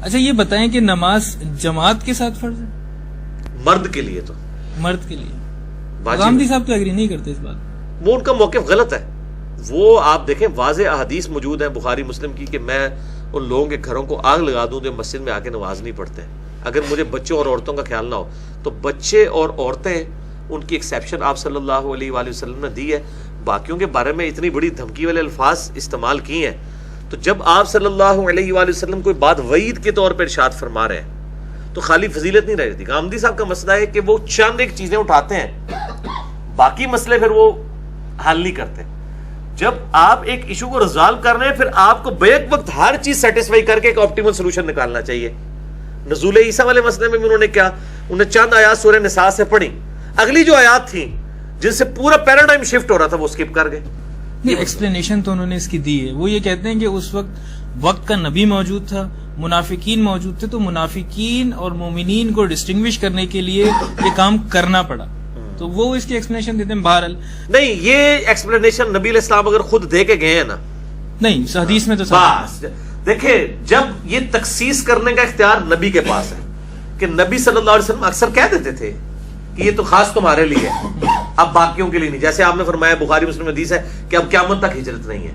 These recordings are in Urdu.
اچھا یہ بتائیں کہ نماز جماعت کے ساتھ فرض ہے؟ مرد کے لیے تو مرد کے لیے غامدی صاحب تو ایگری نہیں کرتے اس بات. وہ ان کا موقف غلط ہے. وہ آپ دیکھیں واضح احادیث موجود ہیں بخاری مسلم کی کہ میں ان لوگوں کے گھروں کو آگ لگا دوں جو مسجد میں آ کے نماز نہیں پڑھتے. اگر مجھے بچوں اور عورتوں کا خیال نہ ہو تو بچے اور عورتیں ان کی ایکسیپشن آپ صلی اللہ علیہ وآلہ وسلم نے دی ہے. باقیوں کے بارے میں اتنی بڑی دھمکی والے الفاظ استعمال کیے ہیں, تو جب آپ صلی اللہ علیہ وآلہ وسلم کوئی بات وعید کے طور پر ارشاد فرما رہے ہیں تو خالی فضیلت نہیں رہ جاتی. غامدی صاحب کا مسئلہ ہے کہ وہ چند ایک چیزیں اٹھاتے ہیں, باقی مسئلے پھر وہ حل نہیں کرتے. جب آپ ایک ایشو کو ریزالو کر رہے ہیں پھر آپ کو بیک وقت ہر چیز سیٹسفائی کر کے ایک آپٹیمل سولوشن نکالنا چاہیے. نزول عیسیٰ والے مسئلے میں بھی انہوں نے کیا, انہوں نے چند آیات سورہ نساء سے پڑھی, اگلی جو آیات تھیں جن سے پورا پیراڈائم شفٹ ہو رہا تھا وہ اسکپ کر گئے. ایکسپلینیشن تو انہوں نے اس کی دی ہے. وہ یہ کہتے ہیں کہ اس وقت کا نبی موجود تھا, منافقین موجود تھے, تو منافقین اور مومنین کو ڈسٹنگوش کرنے کے لیے یہ کام کرنا پڑا. تو وہ اس کی ایکسپلینیشن دیتے ہیں. بہرحال نہیں, یہ ایکسپلینیشن نبی علیہ السلام اگر خود دے کے گئے ہیں نا, نہیں حدیث میں تو بس دیکھیں جب یہ تخصیص کرنے کا اختیار نبی کے پاس ہے کہ نبی صلی اللہ علیہ وسلم اکثر کہہ دیتے تھے کہ یہ تو خاص تمہارے لیے ہے, اب باقیوں کے لیے نہیں. جیسے آپ نے فرمایا بخاری مسلم حدیث ہے کہ اب قیامت تک ہجرت نہیں ہے,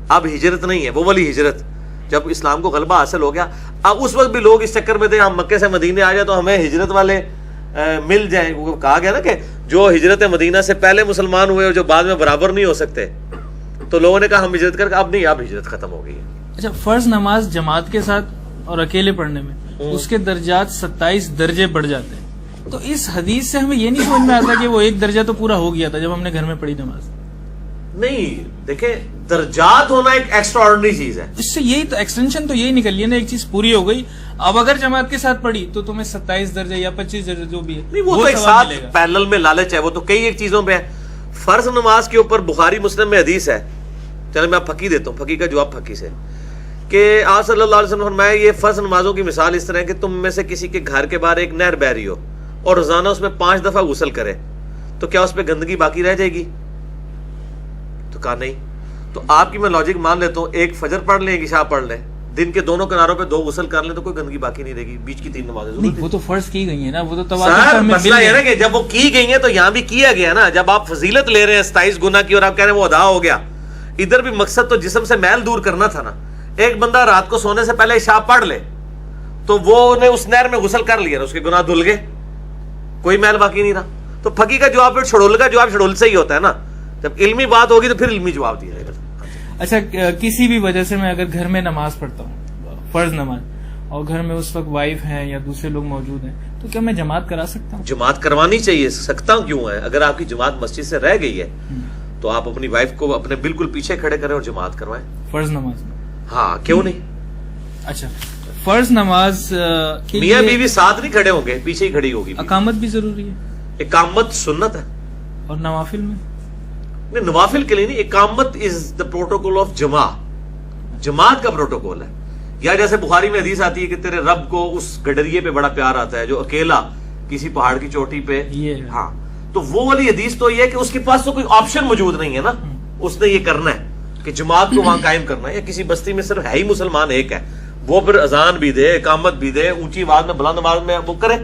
اب ہجرت نہیں ہے, وہ والی ہجرت جب اسلام کو غلبہ حاصل ہو گیا. اب اس وقت بھی لوگ اس چکر میں تھے ہم مکے سے مدینے آ جائے تو ہمیں ہجرت والے مل جائیں. وہ کہا گیا نا کہ جو ہجرت مدینہ سے پہلے مسلمان ہوئے اور جو بعد میں برابر نہیں ہو سکتے, تو لوگوں نے کہا ہم ہجرت کر کے اب نہیں, اب ہجرت ختم ہو گئی ہے. اچھا فرض نماز جماعت کے ساتھ اور اکیلے پڑھنے میں اس کے درجات 27 درجے بڑھ جاتے ہیں, تو اس حدیث سے ہمیں یہ نہیں سمجھ میں آتا کہ وہ ایک درجہ تو پورا ہو گیا تھا جب ہم نے گھر میں پڑھی نماز. نہیں دیکھیں, درجات ہونا ایک ایکسٹرا آرڈنری چیز ہے. اس سے یہی تو ایکسٹینشن تو یہی نکلی ہے نا, ایک چیز پوری ہو گئی. اب اگر جماعت کے ساتھ پڑھی تو تمہیں 27 درجے یا 25 درجے جو بھی ہے نہیں, وہ تو ایک ساتھ پیرلل میں لالچ ہے, وہ تو کئی ایک چیزوں پہ ہے. فرض نماز کے اوپر بخاری مسلم میں حدیث ہے, چلے میں آپ پھکی دیتا ہوں, پھکی کا جواب پھکی سے, کہ آپ صلی اللہ علیہ وسلم فرمایا یہ فرض نمازوں کی مثال اس طرح ہے کہ تم میں سے کسی کے گھر کے باہر ایک نہر بہ رہی ہو اور روزانہ اس میں 5 دفعہ غسل کرے, تو کیا اس پہ گندگی باقی رہ جائے گی؟ تو کہا نہیں. تو آپ کی میں لاجک مان لیتا ہوں, ایک فجر پڑھ لیں ایک عشاء پڑھ لیں, دن کے دونوں کناروں پہ 2 غسل کر لیں تو کوئی گندگی باقی نہیں رہے گی. بیچ کی 3 نمازیں وہ تو فرض کی گئی ہیں نا, وہ تو سر مسئلہ یہ نا کہ جب وہ کی گئی ہیں تو یہاں بھی کیا گیا نا. جب آپ فضیلت لے رہے ہیں 27 گنا کی اور آپ کہہ رہے ہیں وہ ادا ہو گیا, ادھر بھی مقصد تو جسم سے میل دور کرنا تھا نا. ایک بندہ رات کو سونے سے پہلے عشاء پڑھ لے تو وہ نے اس نہر میں غسل کر لیا, اس کے گناہ دھل گئے, کوئی میل باقی نہیں رہا. تو پھکی کا جواب پھر چھڑول کا جواب چھڑول سے ہی ہوتا ہے نا. جب علمی بات ہوگی تو پھر علمی جواب دیا جائے گا. اچھا کسی بھی وجہ سے میں اگر گھر میں نماز پڑھتا ہوں فرض نماز, اور گھر میں اس وقت وائف ہیں یا دوسرے لوگ موجود ہیں, تو کیا میں جماعت کرا سکتا ہوں؟ جماعت کروانی چاہیے. سکتا کیوں ہے؟ اگر آپ کی جماعت مسجد سے رہ گئی ہے تو آپ اپنی وائف کو اپنے بالکل پیچھے کھڑے کریں اور جماعت کروائیں فرض نماز میں. ہاں کیوں نہیں. اچھا فرض نماز میاں بیوی ساتھ نہیں کھڑے ہوں گے, پیچھے ہی کھڑی ہوگی. اقامت بھی ضروری ہے. اقامت سنت ہے. اور نوافل میں نہیں, نوافل کے لیے نہیں. اقامت از دا پروٹوکول آف جماعت کا پروٹوکول ہے. یا جیسے بخاری میں حدیث آتی ہے کہ تیرے رب کو اس گڈریے پہ بڑا پیار آتا ہے جو اکیلا کسی پہاڑ کی چوٹی پہ. ہاں تو وہ والی حدیث تو یہ ہے کہ اس کے پاس تو کوئی آپشن موجود نہیں ہے نا, اس نے یہ کرنا ہے کہ جماعت کو وہاں قائم کرنا ہے. یا کسی بستی میں صرف ہے ہی مسلمان ایک ہے, وہ پھر اذان بھی دے, اقامت بھی دے, اونچی آواز میں بلند آواز میں وہ کرے,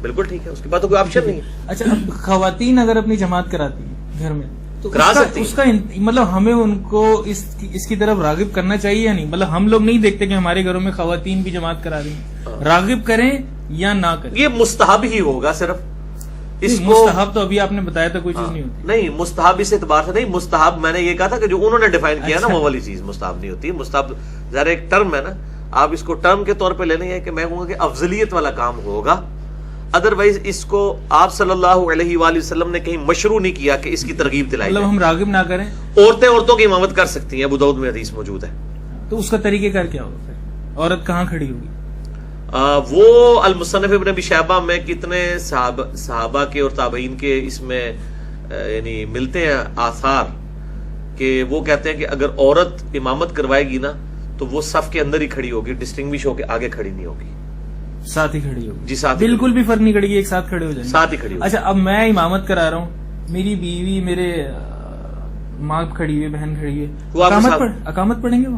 بالکل ٹھیک ہے, اس کے بعد تو کوئی آپشن نہیں ہے. اچھا خواتین اگر اپنی جماعت کراتی ہیں گھر میں تو کرا سکتی اس کا مطلب ہمیں ان کو اس کی طرف راغب کرنا چاہیے یا نہیں؟ مطلب ہم لوگ نہیں دیکھتے کہ ہمارے گھروں میں خواتین بھی جماعت کرا رہی ہیں, راغب کریں یا نہ کریں؟ یہ مستحب ہی ہوگا صرف. اس مستحب تو ابھی آپ نے بتایا تھا کوئی چیز نہیں ہوتی. نہیں مستحب اس اعتبار سے نہیں. مستحب میں نے یہ کہا تھا کہ جو انہوں نے ڈیفائن کیا نا وہ والی چیز مستحب نہیں ہوتی. مستحب ذرا ایک ٹرم ہے نا, آپ اس کو ٹرم کے طور پہ لے لیں کہ میں کہوں گا کہ افضلیت والا کام ہوگا. ادروائز اس کو آپ صلی اللہ علیہ وآلہ وسلم نے کہیں مشروع نہیں کیا کہ اس کی ترغیب دلائی. مطلب ہم راغب نہ کریں. عورتوں کی امامت کر سکتی ہیں, ابو داؤد میں حدیث موجود ہے. تو اس کا طریقہ کار کیا ہوگا؟ عورت کہاں کھڑی ہوگی؟ وہ المصنف ابن ابی شیبہ میں کتنے صحابہ کے اور تابعین کے اس میں یعنی ملتے ہیں آثار کہ وہ کہتے ہیں کہ اگر عورت امامت کروائے گی نا تو وہ صف کے اندر ہی کھڑی ہوگی, ڈسٹنگوش ہو کے آگے کھڑی نہیں ہوگی, ساتھ ہی کھڑی ہوگی. جی ساتھ, بالکل بھی فرق نہیں پڑے گی, ایک ساتھ کھڑے ہو جائیں, ساتھ ہی کھڑی ہوگی. اچھا اب میں امامت کرا رہا ہوں, میری بیوی میرے ماں کھڑی ہوئی, بہن کھڑی ہے, اقامت پڑھیں گے وہ؟